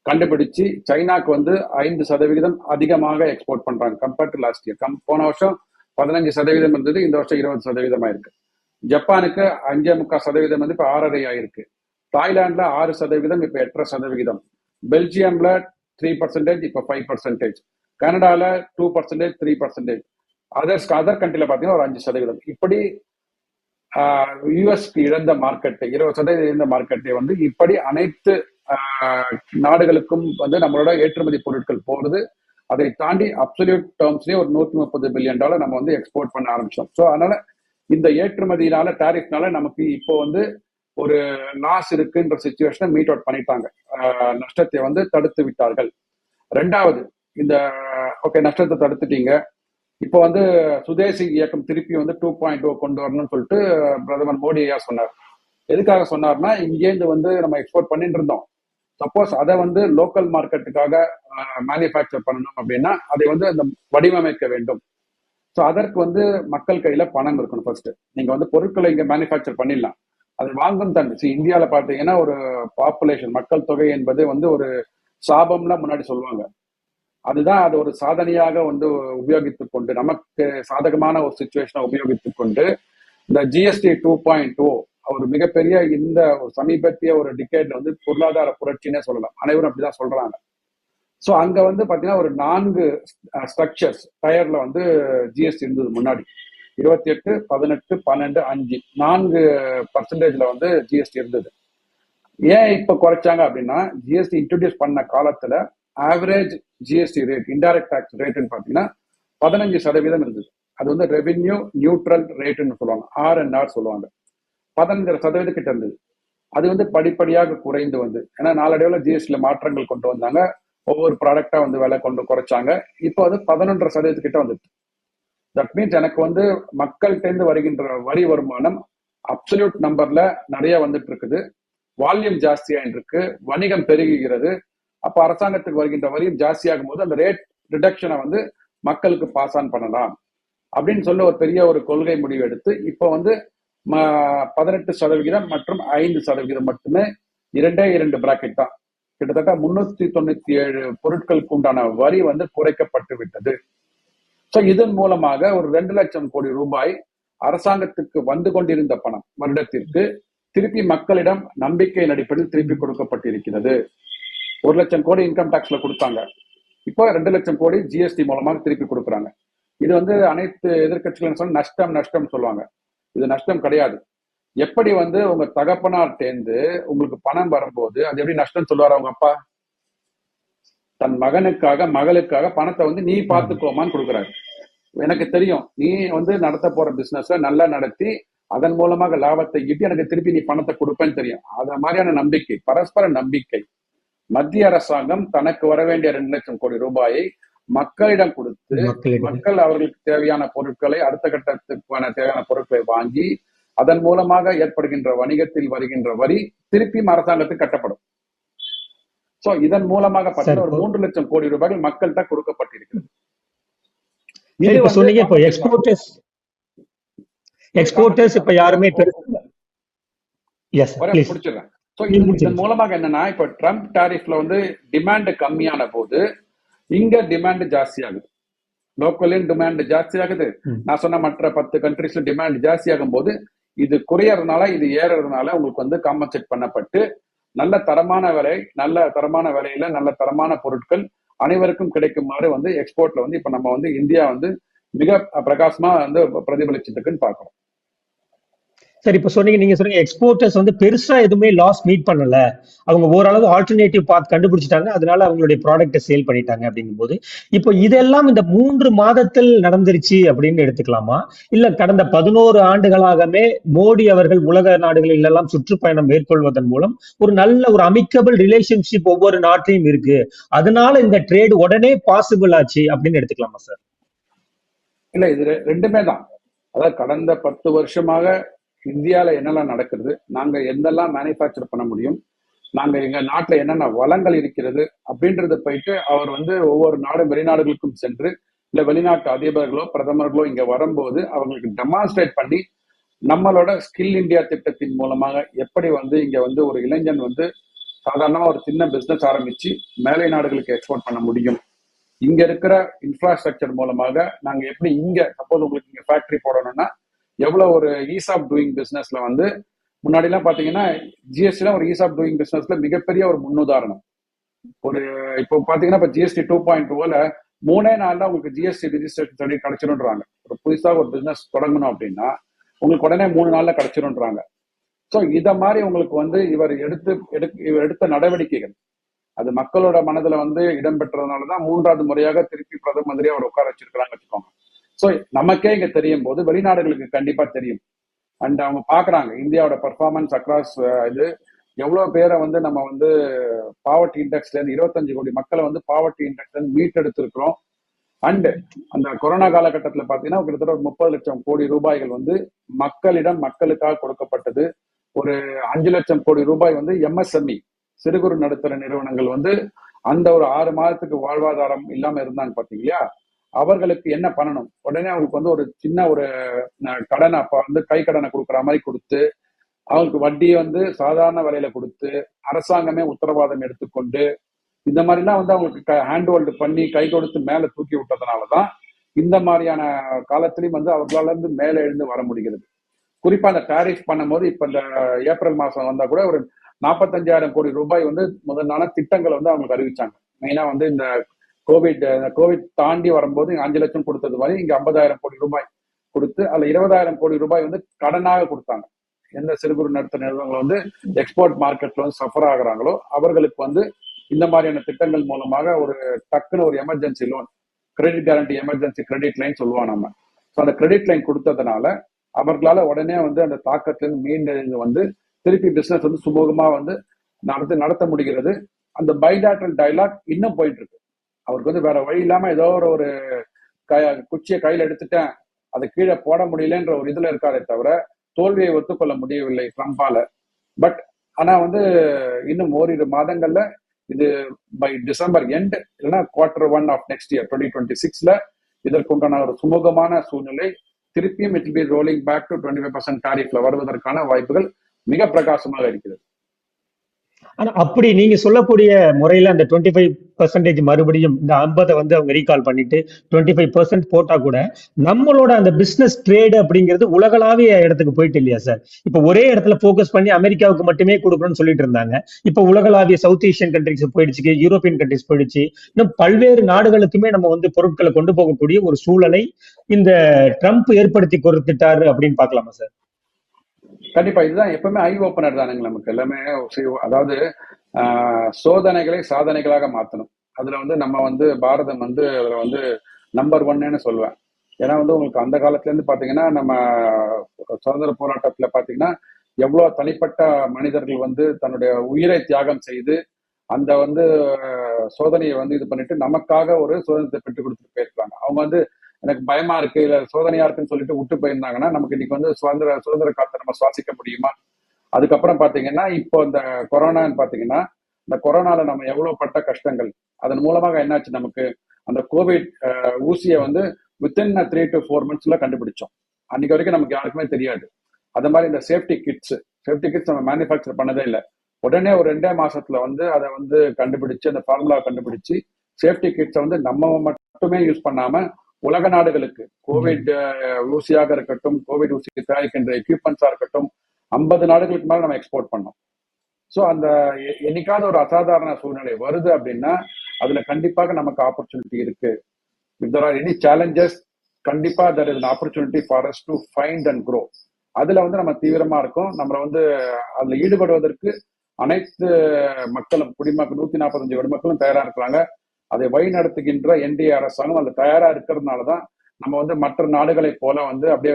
கண்டுபிடிச்சு சைனாக்கு வந்து 5% அதிகமாக எக்ஸ்போர்ட் பண்றாங்க கம்பேர்ட் டு லாஸ்ட் இயர். போன வருஷம் 15% இருந்தது, இந்த வருஷம் 20% ஆயிருக்கு. ஜப்பானுக்கு 5.25% வந்து இப்ப 6.5 ஆயிருக்கு. தாய்லாந்துல 6%, இப்ப 8.5%. பெல்ஜியம்ல 3%, இப்ப 5%. கனடால 2%, 3%. அதர் கண்ட்ரில பாத்தீங்கன்னா ஒரு 5%. இப்படி யூஎஸ்க்கு இழந்த மார்க்கெட்டை 20% இழந்த மார்க்கெட்டை வந்து இப்படி அனைத்து நாடுகளுக்கும் வந்து நம்மளோட ஏற்றுமதி பொருட்கள் போறது. அதை தாண்டி அப்சல்யூட் டேர்ம்ஸ்லயே ஒரு $130 பில்லியன் நம்ம வந்து எக்ஸ்போர்ட் பண்ண ஆரம்பிச்சோம். ஸோ அதனால இந்த ஏற்றுமதினால டாரிஃப்னால நமக்கு இப்போ வந்து ஒரு லாஸ் இருக்குன்ற சிச்சுவேஷனை மீட் அவுட் பண்ணிட்டாங்க. நஷ்டத்தை வந்து தடுத்து விட்டார்கள். ரெண்டாவது, இந்த ஓகே நஷ்டத்தை தடுத்துட்டீங்க, இப்போ வந்து சுதேசி இயக்கம் திருப்பி வந்து 2.0 கொண்டு வரணும்னு சொல்லிட்டு பிரதமர் மோடி ஐயா சொன்னார். எதுக்காக சொன்னார்னா, இங்கேருந்து வந்து நம்ம எக்ஸ்போர்ட் பண்ணிட்டு இருந்தோம், சப்போஸ் அதை வந்து லோக்கல் மார்க்கெட்டுக்காக மேனுஃபேக்சர் பண்ணணும் அப்படின்னா அதை வந்து அந்த வடிவமைக்க வேண்டும். ஸோ அதற்கு வந்து மக்கள் கையில பணம் இருக்கணும். ஃபர்ஸ்ட் நீங்க வந்து பொருட்களை இங்க மேனுஃபேக்சர் பண்ணிடலாம், அது வாங்கும் தன்மை. இந்தியாவில் பார்த்தீங்கன்னா ஒரு பாப்புலேஷன், மக்கள் தொகை என்பது வந்து ஒரு சாபம்லாம் முன்னாடி சொல்லுவாங்க. அதுதான் அது ஒரு சாதனையாக வந்து உபயோகித்துக் கொண்டு, நமக்கு சாதகமான ஒரு சிச்சுவேஷனை உபயோகித்துக் கொண்டு இந்த ஜிஎஸ்டி 2.0 ஒரு மிகப்பெரிய இந்த சமீபத்திய ஒரு டிகேட்ல வந்து பொருளாதார புரட்சினே சொல்லலாம். அனைவரும் அப்படிதான் சொல்றாங்க. ஸோ அங்க வந்து பாத்தீங்கன்னா ஒரு 4 ஸ்ட்ரக்சர்ஸ் டயர்ல வந்து ஜிஎஸ்டி இருந்தது முன்னாடி. 28, 18, 12, 5 4% வந்து ஜிஎஸ்டி இருந்தது. ஏன் இப்ப குறைச்சாங்க அப்படின்னா, ஜிஎஸ்டி இன்ட்ரோடியூஸ் பண்ண காலத்துல average GST rate, indirect tax ரேட்னு பாத்தீங்கன்னா 15% இருந்தது. அது வந்து ரெவென்யூ நியூட்ரல் ரேட்னு சொல்லுவாங்க, RNR சொல்லுவாங்க. 15% கிட்ட இருந்தது. அது வந்து படிப்படியாக குறைந்து வந்து, ஏன்னா நாளடைவில் ஜிஎஸ்டியில் மாற்றங்கள் கொண்டு வந்தாங்க, ஒவ்வொரு ப்ராடக்டா வந்து விலை கொண்டு குறைச்சாங்க. இப்போ அது 11% கிட்ட வந்துட்டு. தட் மீன்ஸ் எனக்கு வந்து மக்கள்கிட்ட வருகின்ற வரி வருமானம் அப்சல்யூட் நம்பர்ல நிறைய வந்துட்டு இருக்குது, வால்யூம் ஜாஸ்தியாயிட்டு இருக்கு, வணிகம் பெருகுகிறது. அப்ப அரசாங்கத்துக்கு வருகின்ற வரியும் ஜாஸ்தியாகும் போது அந்த ரேட் ரிடக்ஷனை வந்து மக்களுக்கு பாஸ் ஆன் பண்ணலாம் அப்படின்னு சொல்லி ஒரு பெரிய ஒரு கொள்கை முடிவு எடுத்து இப்போ வந்து 18% மற்றும் 5% மட்டுமே, 2 பிராக்கெட் தான். கிட்டத்தட்ட 397 பொருட்களுக்கு உண்டான வரி வந்து குறைக்கப்பட்டு விட்டது. ஸோ இதன் மூலமாக ஒரு 2 லட்சம் கோடி ரூபாய் அரசாங்கத்துக்கு வந்து கொண்டிருந்த பணம் வருடத்திற்கு திருப்பி மக்களிடம் நம்பிக்கையின் அடிப்படையில் திருப்பி கொடுக்கப்பட்டிருக்கிறது. 1 லட்சம் கோடி இன்கம் டாக்ஸ்ல கொடுத்தாங்க, இப்போ 2 லட்சம் கோடி ஜிஎஸ்டி மூலமாக திருப்பி கொடுக்குறாங்க. இது வந்து அனைத்து எதிர்கட்சிகளும் சொல்ல நஷ்டம் சொல்லுவாங்க. இது நஷ்டம் கிடையாது. எப்படி வந்து உங்க தகப்பனார் தேர்ந்து உங்களுக்கு பணம் வரும்போது அது எப்படி நஷ்டம் சொல்லுவாரு அவங்க அப்பா? தன் மகனுக்காக மகளுக்காக பணத்தை வந்து நீ பார்த்துக்கோமான்னு கொடுக்குறாரு. எனக்கு தெரியும் நீ வந்து நடத்த போற பிசினஸ்ல நல்லா நடத்தி அதன் மூலமாக லாபத்தை ஈட்டி எனக்கு திருப்பி நீ பணத்தை கொடுப்பேன்னு தெரியும். அத மாதிரியான நம்பிக்கை, பரஸ்பர நம்பிக்கை. மத்திய அரசாங்கம் தனக்கு வர வேண்டிய 2 லட்சம் கோடி ரூபாயை மக்களிடம் கொடுத்து, மக்கள் அவர்களுக்கு தேவையான பொருட்களை, அடுத்த கட்டத்துக்கான தேவையான பொருட்களை வாங்கி அதன் மூலமாக ஏற்படுகின்ற வணிகத்தில் வருகின்ற வரி திருப்பி அரசாங்கத்துக்கு கட்டப்படும். சோ இதன் மூலமாக பார்த்தீங்கன்னா ஒரு 3 லட்சம் கோடி ரூபாய் மக்கள்கிட்ட கொடுக்கப்பட்டிருக்கிறது. சொன்னீங்க இப்போ எக்ஸ்போர்ட்டர்ஸ் இப்ப யாருமே முடிச்சிடுறேன். ஸோ நீங்க இதன் முடிச்சிருங்க சார். மூலமாக என்னன்னா, இப்போ ட்ரம்ப் டாரிஃப்ல வந்து டிமாண்ட் கம்மியான போது இங்க டிமாண்ட் ஜாஸ்தி ஆகுது, லோக்கலின் டிமாண்ட் ஜாஸ்தி ஆகுது. ம். நான் சொன்ன மற்ற 10 கண்ட்ரீஸ்ல டிமாண்ட் ஜாஸ்தி ஆகும் போது இது குறையறதுனால, இது ஏறதுனால உங்களுக்கு வந்து காம்பன்சேட் பண்ணப்பட்டு நல்ல தரமான விலை, நல்ல தரமான விலையில நல்ல தரமான பொருட்கள் அனைவருக்கும் கிடைக்குமாறு வந்து எக்ஸ்போர்ட்ல வந்து இப்ப நம்ம வந்து இந்தியா வந்து மிக பிரகாசமா வந்து பிரதிபலிச்சுட்டு இருக்குன்னு பார்க்கிறோம். சரி, இப்ப நீங்க சொன்னீங்க எக்ஸ்போர்ட்டர்ஸ் வந்து பெருசா எதுவுமே லாஸ் மீட் பண்ணல, அவங்க ஓரளவு ஆல்டர்னேட்டிவ் பாத் கண்டுபிடிச்சிட்டாங்க, அதனால அவங்களுடைய ப்ராடக்ட்டை சேல் பண்ணிட்டாங்க அப்படிங்கும்போது, இப்போ இதெல்லாம் இந்த 3 மாதத்தில் நடந்துருச்சு அப்படின்னு எடுத்துக்கலாமா? இல்ல கடந்த 11 ஆண்டுகளாகவே மோடி அவர்கள் உலக நாடுகளில் எல்லாம் சுற்றுப்பயணம் மேற்கொள்வதன் மூலம் ஒரு நல்ல ஒரு அமிக்கபிள் ரிலேஷன்ஷிப் ஒவ்வொரு நாட்டிலையும் இருக்கு, அதனால இந்த ட்ரேட் உடனே பாசிபிள் ஆச்சு அப்படின்னு எடுத்துக்கலாமா சார்? இல்ல, இது ரெண்டுமே தான். அதாவது கடந்த 10 வருஷமாக இந்தியால என்னெல்லாம் நடக்குது, நாங்க எந்தெல்லாம் மேனுஃபேக்சர் பண்ண முடியும், நாங்க எங்க நாட்டுல என்னென்ன வளங்கள் இருக்கிறது அப்படின்றத போயிட்டு அவர் வந்து ஒவ்வொரு வெளிநாடுகளுக்கும் சென்று, இல்ல வெளிநாட்டு அதிபர்களோ பிரதமர்களோ இங்க வரும்போது அவங்களுக்கு டெமான்ஸ்ட்ரேட் பண்ணி நம்மளோட ஸ்கில் இந்தியா திட்டத்தின் மூலமாக எப்படி வந்து இங்க வந்து ஒரு இளைஞன் வந்து சாதாரணமா ஒரு சின்ன பிசினஸ் ஆரம்பிச்சு மேலை நாடுகளுக்கு எக்ஸ்போர்ட் பண்ண முடியும், இங்க இருக்கிற இன்ஃப்ராஸ்ட்ரக்சர் மூலமாக நாங்க எப்படி இங்க சப்போஸ் உங்களுக்கு இங்க ஃபேக்டரி போடணும்னா எவ்வளவு ஒரு ஈஸ் ஆஃப் டூயிங் பிசினஸ்ல வந்து முன்னாடி எல்லாம் பாத்தீங்கன்னா ஜிஎஸ்டி ஒரு ஈஸ் ஆஃப் டூயிங் பிசினஸ்ல மிகப்பெரிய ஒரு முன்னுதாரணம். ஒரு இப்போ பாத்தீங்கன்னா இப்ப ஜிஎஸ்டி 2.0ல 3 நாள்ல உங்களுக்கு ஜிஎஸ்டி ரிஜிஸ்ட்ரேஷன் சர்டிஃபிகேட் கிடைச்சிரும்ன்றாங்க. ஒரு புதுசாக ஒரு பிசினஸ் தொடங்கணும் அப்படின்னா உங்களுக்கு உடனே 3 நாள்ல கிடைச்சிரும்ன்றாங்க. ஸோ இத மாதிரி உங்களுக்கு வந்து இவர் எடுத்த நடவடிக்கைகள் அது மக்களோட மனதுல வந்து இடம்பெற்றதுனாலதான் 3வது முறையாக திருப்பி பிரதம மந்திரியா அவர் உட்கார வச்சிருக்கிறாங்க வச்சுக்கோங்க. ஸோ நமக்கே இங்க தெரியும் போது வெளிநாடுகளுக்கு கண்டிப்பா தெரியும். அண்ட் அவங்க பாக்குறாங்க இந்தியாவோட பர்ஃபார்மன்ஸ் அக்ராஸ் இது எவ்வளவு பேரை வந்து நம்ம வந்து பாவர்ட்டி இண்டெக்ஸ்ல இருந்து 25 கோடி மக்களை வந்து பாவர்ட்டி இண்டெக்ஸ்ல இருந்து மீட்டெடுத்திருக்கிறோம். அண்ட் அந்த கொரோனா காலகட்டத்துல பாத்தீங்கன்னா கிட்டத்தட்ட ஒரு 30 லட்சம் கோடி ரூபாய்கள் வந்து மக்களுக்காக கொடுக்கப்பட்டது. ஒரு 5 லட்சம் கோடி ரூபாய் வந்து எம்எஸ்எம்இ சிறு குறு நடுத்தர நிறுவனங்கள் வந்து அந்த ஒரு 6 மாதத்துக்கு வாழ்வாதாரம் இல்லாம இருந்தாங்க பாத்தீங்களா, அவர்களுக்கு என்ன பண்ணணும், உடனே அவங்களுக்கு வந்து ஒரு சின்ன ஒரு கடனை அப்ப வந்து கை கடனை கொடுக்குற மாதிரி கொடுத்து அவங்களுக்கு வட்டி வந்து சாதாரண விலையில கொடுத்து அரசாங்கமே உத்தரவாதம் எடுத்துக்கொண்டு இந்த மாதிரிலாம் வந்து அவங்களுக்கு ஹேண்ட் ஹோல்டு பண்ணி கை கொடுத்து மேல தூக்கி விட்டதுனாலதான் இந்த மாதிரியான காலத்திலையும் வந்து அவர்களால இருந்து மேல எழுந்து வர முடிகிறது. குறிப்பா அந்த டாரிஃப் பண்ணும்போது இப்ப இந்த ஏப்ரல் மாசம் வந்தா கூட ஒரு 45,000 கோடி ரூபாய் வந்து முதலான திட்டங்களை வந்து அவங்களுக்கு அறிவிச்சாங்க. மெயினா வந்து இந்த கோவிட் தாண்டி வரும்போது 5 லட்சம் கொடுத்தது மாதிரி இங்க 50,000 கோடி ரூபாய் கொடுத்து அதுல 20,000 கோடி ரூபாய் வந்து கடனாக கொடுத்தாங்க. எந்த சிறு குறு நடுத்தர நிறுவனங்கள் வந்து எக்ஸ்போர்ட் மார்க்கெட்ல வந்து சஃபர் ஆகுறாங்களோ அவர்களுக்கு வந்து இந்த மாதிரியான திட்டங்கள் மூலமாக ஒரு டக்குன்னு ஒரு emergency loan, credit guarantee emergency credit line சொல்லுவோம் நம்ம. ஸோ அந்த கிரெடிட் லைன் கொடுத்ததுனால அவர்களால உடனே வந்து அந்த தாக்கத்திலிருந்து மீண்டு வந்து திருப்பி பிசினஸ் வந்து சுமூகமா வந்து நடத்த முடிகிறது. அந்த பைலேட்டரல் டயலாக் இன்னும் போயிட்டு இருக்கு. அவருக்கு வந்து வேற வழி இல்லாம ஏதோ ஒரு குச்சியை கையில எடுத்துட்டேன் அதை கீழே போட முடியலன்ற ஒரு இதுல இருக்காரே தவிர தோல்வியை ஒத்துக்கொள்ள முடியவில்லை ட்ரம்பால. பட் ஆனா வந்து இன்னும் ஓரிரு மாதங்கள்ல இது பை டிசம்பர் எண்ட் இல்லைன்னா Q1 ஆஃப் நெக்ஸ்ட் இயர் 2026ல இதற்குண்டான ஒரு சுமூகமான சூழ்நிலை திருப்பியும் it be rolling back to 25% டாரிஃப்ல வருவதற்கான வாய்ப்புகள் மிக பிரகாசமாக இருக்கிறது. ஆனா அப்படி நீங்க சொல்லக்கூடிய முறையில அந்த 25% மறுபடியும் இந்த 50 வந்து அவங்க ரீகால் பண்ணிட்டு 25% போட்டா கூட நம்மளோட அந்த பிசினஸ் ட்ரேடு அப்படிங்கிறது உலகளாவிய இடத்துக்கு போயிட்டு இல்லையா சார்? இப்ப ஒரே இடத்துல போக்கஸ் பண்ணி அமெரிக்காவுக்கு மட்டுமே கொடுக்கணும்னு சொல்லிட்டு இருந்தாங்க. இப்ப உலகளாவிய சவுத் ஏசியன் கண்ட்ரிஸ் போயிடுச்சு, யூரோப்பியன் கண்ட்ரிஸ் போயிடுச்சு, இன்னும் பல்வேறு நாடுகளுக்குமே நம்ம வந்து பொருட்களை கொண்டு போகக்கூடிய ஒரு சூழலை இந்த ட்ரம்ப் ஏற்படுத்தி கொடுத்துட்டாரு அப்படின்னு பாக்கலாமா சார்? கண்டிப்பா இதுதான் எப்பவுமே ஐ ஓப்பனர் தானுங்க நமக்கு எல்லாமே. அதாவது சோதனைகளை சாதனைகளாக மாற்றணும். அதுல வந்து நம்ம வந்து பாரதம் வந்து அதுல வந்து நம்பர் 1ன்னு சொல்லுவேன். ஏன்னா வந்து உங்களுக்கு அந்த காலத்துல இருந்து பாத்தீங்கன்னா நம்ம சுதந்திர போராட்டத்துல பாத்தீங்கன்னா எவ்வளவு தனிப்பட்ட மனிதர்கள் வந்து தன்னுடைய உயிரை தியாகம் செய்து அந்த வந்து சோதனையை வந்து இது பண்ணிட்டு நமக்காக ஒரு சுதந்திரத்தை பெற்றுக் கொடுத்துட்டு போயிருக்காங்க. அவங்க வந்து எனக்கு பயமா இருக்கு இல்ல சோதனையா இருக்குன்னு சொல்லிட்டு விட்டு போயிருந்தாங்கன்னா நமக்கு இன்னைக்கு வந்து சுதந்திர காத்தை நம்ம சுவாசிக்க முடியுமா? அதுக்கப்புறம் பாத்தீங்கன்னா இப்போ இந்த கொரோனான்னு பாத்தீங்கன்னா இந்த கொரோனால நம்ம எவ்வளவு பட்ட கஷ்டங்கள், அதன் மூலமாக என்னாச்சு நமக்கு அந்த கோவிட் ஊசியை வந்து வித்தின் 3 to 4 months கண்டுபிடிச்சோம். அன்னைக்கு வரைக்கும் நமக்கு யாருக்குமே தெரியாது. அது மாதிரி இந்த சேஃப்டி கிட்ஸ் நம்ம மேனுஃபேக்சர் பண்ணதே இல்லை. உடனே ஒரு 2 மாசத்துல வந்து அதை வந்து கண்டுபிடிச்சு அந்த ஃபார்முலா கண்டுபிடிச்சு சேஃப்டி கிட்ஸை வந்து நம்ம மட்டுமே யூஸ் பண்ணாம உலக நாடுகளுக்கு கோவிட் ஊசியாக இருக்கட்டும், கோவிட் ஊசி தயாரிக்கின்ற எக்யூப்மெண்ட்ஸா இருக்கட்டும், 50 நாடுகளுக்கு மேல நம்ம எக்ஸ்போர்ட் பண்ணோம். ஸோ அந்த என்னைக்காவது ஒரு அசாதாரண சூழ்நிலை வருது அப்படின்னா அதுல கண்டிப்பாக நமக்கு ஆப்பர்ச்சுனிட்டி இருக்கு. If there are any challenges, கண்டிப்பா there is an opportunity for us to find and grow. அதுல வந்து நம்ம தீவிரமா இருக்கோம். நம்மள வந்து அதுல ஈடுபடுவதற்கு அனைத்து மக்களும், குடிமக்கள் 145 குடிமக்களும் தயாரா இருக்கிறாங்க. அதை வழி நடத்துகின்ற என்டிஏ அரசாங்கம் அதுல தயாரா இருக்கிறதுனாலதான் நம்ம வந்து மற்ற நாடுகளை போல வந்து அப்படியே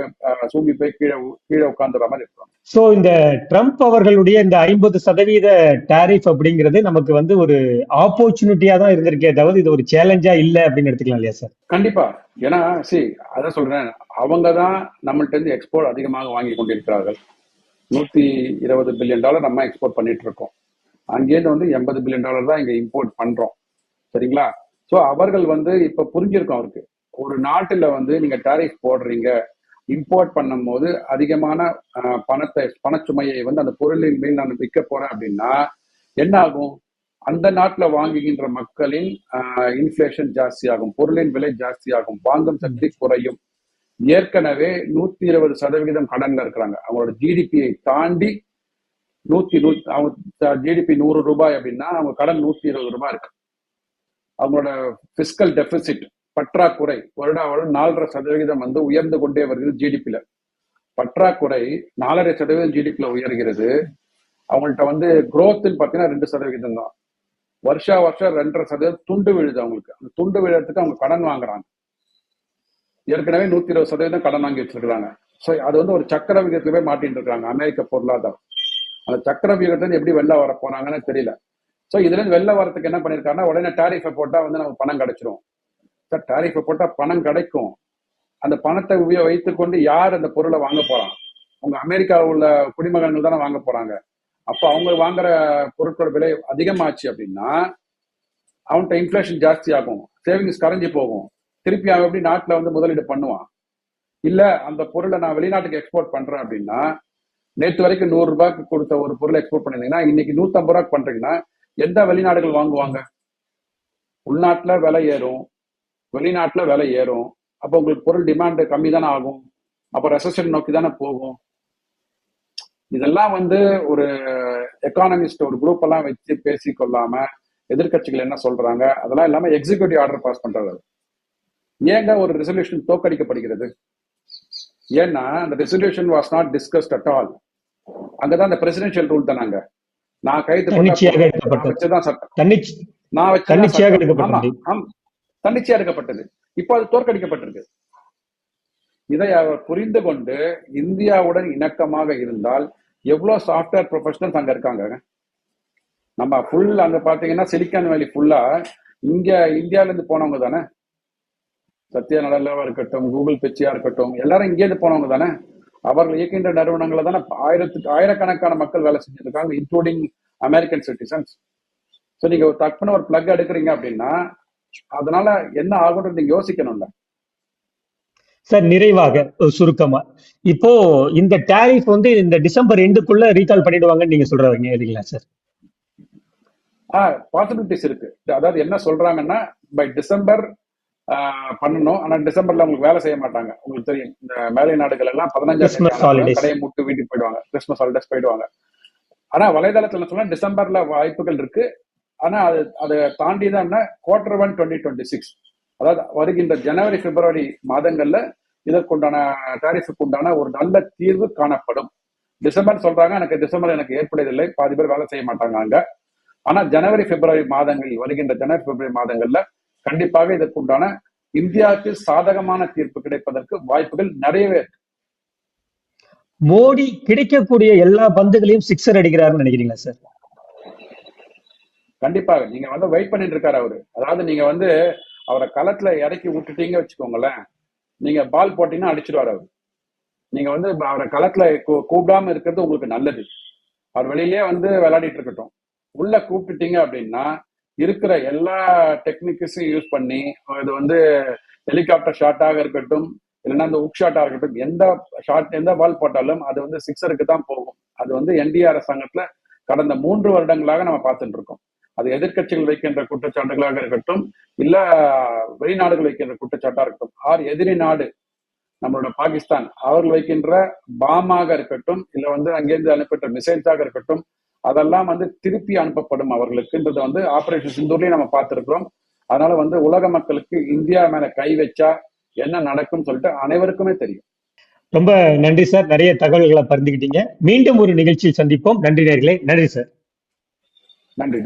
சூம்பி போய் கீழே கீழே உட்கார்ந்துற மாதிரி இருக்கிறோம். சோ இந்த ட்ரம்ப் அவர்களுடைய இந்த 50% டாரிஃப் அப்படிங்கிறது நமக்கு வந்து ஒரு ஆப்பர்ச்சுனிட்டியா தான் இருந்திருக்கே தவிர இது ஒரு சேலஞ்சா இல்ல அப்படின்னு எடுத்துக்கலாம் இல்லையா சார்? கண்டிப்பா. ஏன்னா அதான் சொல்றேன், அவங்க தான் நம்மள்ட்ட இருந்து எக்ஸ்போர்ட் அதிகமாக வாங்கி கொண்டிருக்கிறார்கள். $120 பில்லியன் நம்ம எக்ஸ்போர்ட் பண்ணிட்டு இருக்கோம். அங்கேருந்து வந்து $80 பில்லியன் தான் இங்க இம்போர்ட் பண்றோம். சரிங்களா? ஸோ அவர்கள் வந்து இப்ப புரிஞ்சிருக்கும் அவருக்கு, ஒரு நாட்டுல வந்து நீங்க டாரிஃப் போடுறீங்க, இம்போர்ட் பண்ணும் போது அதிகமான பணச்சுமையை வந்து அந்த பொருளின் மேல் நான் விற்க போறேன் அப்படின்னா என்ன ஆகும்? அந்த நாட்டுல வாங்குகின்ற மக்களின் இன்ஃபிளேஷன் ஜாஸ்தி ஆகும், பொருளின் விலை ஜாஸ்தி ஆகும், வாங்கும் சக்தி குறையும். ஏற்கனவே 120% கடன்ல இருக்கிறாங்க. அவங்களோட ஜிடிபியை தாண்டி அவங்க ஜிடிபி $100 அப்படின்னா அவங்க கடன் $120 இருக்கு. அவங்களோட பிஸ்கல் டெபிசிட், பற்றாக்குறை வருடம் 4.5% வந்து உயர்ந்து கொண்டே வருகிறது. ஜிடிபியில பற்றாக்குறை 4.5% ஜிடிபியில உயர்கிறது. அவங்கள்ட்ட வந்து குரோத்ன்னு பாத்தீங்கன்னா 2% தான். வருஷா வருஷம் 2.5% துண்டு விழுது அவங்களுக்கு. அந்த துண்டு விழுறதுக்கு அவங்க கடன் வாங்குறாங்க. ஏற்கனவே 120% கடன் வாங்கி வச்சிருக்காங்க. ஸோ அது வந்து ஒரு சக்கர விகிதத்துல போய் மாட்டின்னு இருக்காங்க அமெரிக்க பொருளாதாரம். அந்த சக்கர விகிதத்துல எப்படி வெளில வர போறாங்கன்னு தெரியல. ஸோ இதுல இருந்து வெளில வரதுக்கு என்ன பண்ணிருக்காங்கன்னா, உடனே டாரிஃபை போட்டா வந்து நமக்கு பணம் கிடைச்சிரும். சார், டாரிஃபை போட்டா பணம் கிடைக்கும். அந்த பணத்தை வைத்துக்கொண்டு யார் அந்த பொருளை வாங்க போறான்? உங்க அமெரிக்காவில் உள்ள குடிமகன்கள் தானே வாங்க போறாங்க. அப்போ அவங்க வாங்குற பொருட்களோட விலை அதிகமாச்சு அப்படின்னா அவன்கிட்ட இன்ஃபிளேஷன் ஜாஸ்தி ஆகும், சேவிங்ஸ் கரைஞ்சி போகும். திருப்பி அவன் எப்படி நாட்டில் வந்து முதலீடு பண்ணுவான்? இல்ல அந்த பொருளை நான் வெளிநாட்டுக்கு எக்ஸ்போர்ட் பண்றேன் அப்படின்னா, நேற்று வரைக்கும் $100 கொடுத்த ஒரு பொருளை எக்ஸ்போர்ட் பண்ணிருந்தீங்கன்னா இன்னைக்கு $150 பண்றீங்கன்னா எந்த வெளிநாடுகள் வாங்குவாங்க? உள்நாட்டுல விலை ஏறும், வெளிநாட்டுல விலை ஏறும். அப்போ உங்களுக்கு பொருள் டிமாண்ட் கம்மி தானே ஆகும். அப்போ ரெசெஷன் நோக்கி தானே போகும். இதெல்லாம் வந்து ஒரு எக்கானமிஸ்ட் ஒரு குரூப் எல்லாம் வச்சு பேசி கொள்ளாம எதிர்கட்சிகள் என்ன சொல்றாங்க அதெல்லாம் இல்லாம எக்ஸிக்யூட்டிவ் ஆர்டர் பாஸ் பண்றது. ஏங்க ஒரு ரெசல்யூஷன் தோற்கடிக்கப்படுகிறது? ஏன்னா அந்த resolution was not discussed at all. அங்கதான் அந்த பிரசிடென்ஷியல் ரூல் தானாங்க. நான் கைது வச்சுதான் சட்டம், நான் தன்னிச்சையா எடுக்கப்பட்டது. இப்போ அது தோற்கடிக்கப்பட்டிருக்கு. இதை அவர் புரிந்து கொண்டு இந்தியாவுடன் இணக்கமாக இருந்தால் எவ்வளவு சாஃப்ட்வேர் ப்ரொஃபஷனல்ஸ் அங்க இருக்காங்க. நம்ம ஃபுல் அங்க பாத்தீங்கன்னா சிலிக்கான் வேலி ஃபுல்லா இங்க இந்தியால இருந்து போனவங்க தானே. சத்யா நடலாவா இருக்கட்டும், கூகுள் பிச்சியா இருக்கட்டும், எல்லாரும் இங்கேருந்து போனவங்க தானே. அவர்கள் இயக்கின்ற நிறுவனங்களை தானே ஆயிரக்கணக்கான மக்கள் வேலை செஞ்சுட்டு இருக்காங்க, இன்க்ளூடிங் அமெரிக்கன் சிட்டிசன்ஸ். ஸோ நீங்க ஒரு தக்குன்னு ஒரு பிளக் எடுக்கிறீங்க அப்படின்னா அதனால என்ன ஆகும்னு நீங்க யோசிக்கணும்ல சார். நிறைவாக சுருக்கமா, இப்போ இந்த டாரிஃப் வந்து இந்த டிசம்பர் எண்டுக்குள்ள ரீகால் பண்ணிடுவாங்கன்னு நீங்க சொல்றீங்க இல்லைங்களா சார்? பாசிபிலிட்டிஸ் இருக்கு. அதாவது என்ன சொல்றாங்கன்னா, பை டிசம்பர் பண்ணணும். ஆனா டிசம்பர்ல உங்களுக்கு வேலை செய்ய மாட்டாங்க. உங்களுக்கு தெரியும், இந்த மேலை நாடுகள் எல்லாம் 15 கடையை மூட்டு வீட்டுக்கு போயிடுவாங்க, கிறிஸ்துமஸ் ஹாலிடேஸ் போயிடுவாங்க. ஆனா வலைதளத்துல சொன்னா டிசம்பர்ல வாய்ப்புகள் இருக்கு. ஆனா அதை தாண்டி தான் Q1 2026, அதாவது வருகின்ற ஜனவரி பிப்ரவரி மாதங்கள்ல இதற்குண்டான டாரிஃபுக்கு உண்டான ஒரு நல்ல தீர்வு காணப்படும். டிசம்பர் சொல்றாங்க, எனக்கு ஏற்படுவதில்லை, பாதி பேர் வேலை செய்ய மாட்டாங்க அங்க. ஆனா ஜனவரி பிப்ரவரி மாதங்களில், வருகின்ற ஜனவரி பிப்ரவரி மாதங்கள்ல கண்டிப்பாக இதற்குண்டான இந்தியாவுக்கு சாதகமான தீர்ப்பு கிடைப்பதற்கு வாய்ப்புகள் நிறையவே இருக்கு. மோடி கிடைக்கக்கூடிய எல்லா பந்துகளையும் சிக்ஸர் அடிக்கிறாருன்னு நினைக்கிறீங்களா சார்? கண்டிப்பாக. நீங்க வந்து வெயிட் பண்ணிட்டு இருக்காரு அவரு. அதாவது நீங்க வந்து அவரை களத்துல இறக்கி விட்டுட்டீங்க வச்சுக்கோங்களேன், நீங்க பால் போட்டீங்கன்னா அடிச்சிருவாரு அவரு. நீங்க வந்து அவரை களத்துல கூப்பிடாம இருக்கிறது உங்களுக்கு நல்லது. அவர் வெளியிலேயே வந்து விளையாடிட்டு இருக்கட்டும். உள்ள கூப்பிட்டுட்டீங்க அப்படின்னா இருக்கிற எல்லா டெக்னிக்ஸையும் யூஸ் பண்ணி, இது வந்து ஹெலிகாப்டர் ஷாட்டாக இருக்கட்டும், இல்லைன்னா அந்த உக் ஷாட்டா இருக்கட்டும், எந்த பால் போட்டாலும் அது வந்து சிக்ஸருக்கு தான் போகும். அது வந்து என்டிஏ அரசாங்கத்துல கடந்த 3 வருடங்களாக நம்ம பார்த்துட்டு இருக்கோம். அது எதிர்க்கட்சிகள் வைக்கின்ற குற்றச்சாட்டுகளாக இருக்கட்டும், இல்ல வெளிநாடுகள் வைக்கின்ற குற்றச்சாட்டா இருக்கட்டும், ஆர் எதிரி நாடு நம்மளோட பாகிஸ்தான் அவர்கள் வைக்கின்ற பாமாக இருக்கட்டும், இல்ல அங்கிருந்து அனுப்பப்பட்ட மிசைல்ஸாக இருக்கட்டும், அதெல்லாம் திருப்பி அனுப்பப்படும் அவர்களுக்குன்றது ஆபரேஷன் சிந்தூர்லயும் நம்ம பார்த்திருக்கிறோம். அதனால உலக மக்களுக்கு இந்தியா மேல கை வச்சா என்ன நடக்கும் சொல்லிட்டு அனைவருக்குமே தெரியும். ரொம்ப நன்றி சார். நிறைய தகவல்களை பகிர்ந்துக்கிட்டீங்க. மீண்டும் ஒரு நிகழ்ச்சியில் சந்திப்போம். நன்றி நேயர்களே. நன்றி சார். நன்றி.